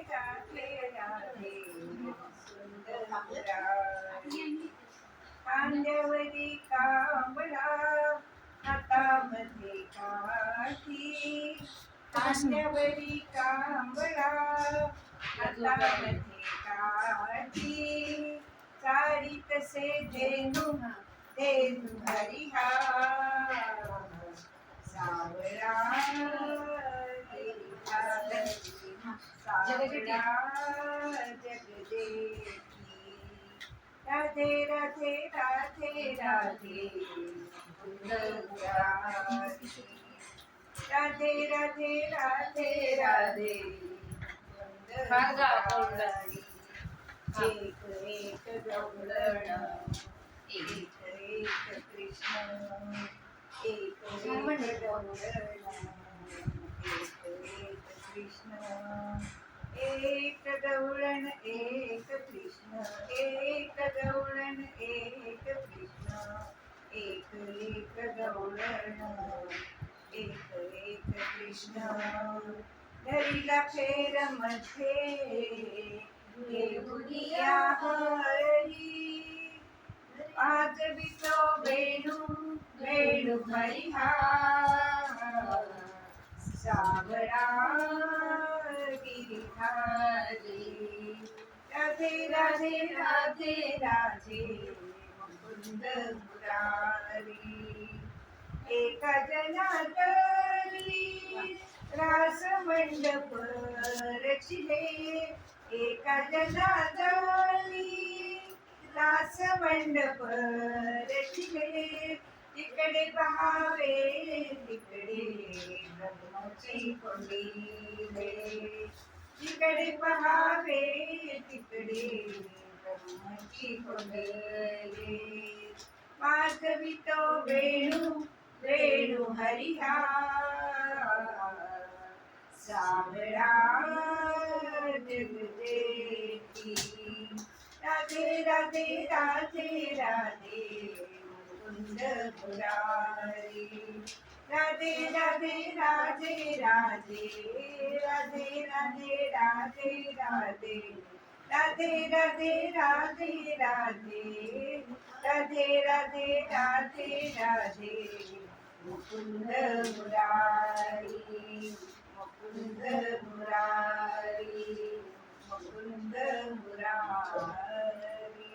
राधे राधे सुंदर मुरारी खांद्यावरी कांबळा हातामध्ये काठी खांद्यावरी कांबळा हातामध्ये काठी साडी तसे धेनु धेनु हरिहा सावळा सावळा जगदेवी राधे राधे राधे राधे मुरारी राधे राधे राधे राधे मुरारी एक एक गवळण एक एक कृष्ण एक एक गवळण एक एक कृष्ण एक गवळण एक कृष्ण एक गवळण एक कृष्ण एक एक गवळण एक एक कृष्ण धरिला फेर मध्ये घेऊया हरी आज विसो वेणू वेणू हरिहा सावळा गिरिधारी राधे राधे राधे राधे मुकुंद मुरारी एका जनातली रास मंडप रचिले एका जनातली रास मंडप रचिले तिकडे पहावे तिकडे ब्रह्मची कोंडीले तिकडे पहावे तिकडे ब्रह्मची कोंडीले वाजवितो वेणू वेणू हरिहा सावळा जगदेवी राधे राधे राधे राधे मुकुंद मुरारी राधे राधे राधे राधे राधे राधे राधे राधे राधे राधे राधे राधे राधे राधे राधे राधे मुकुंद मुरारी मुकुंद मुरारी मुकुंद मुरारी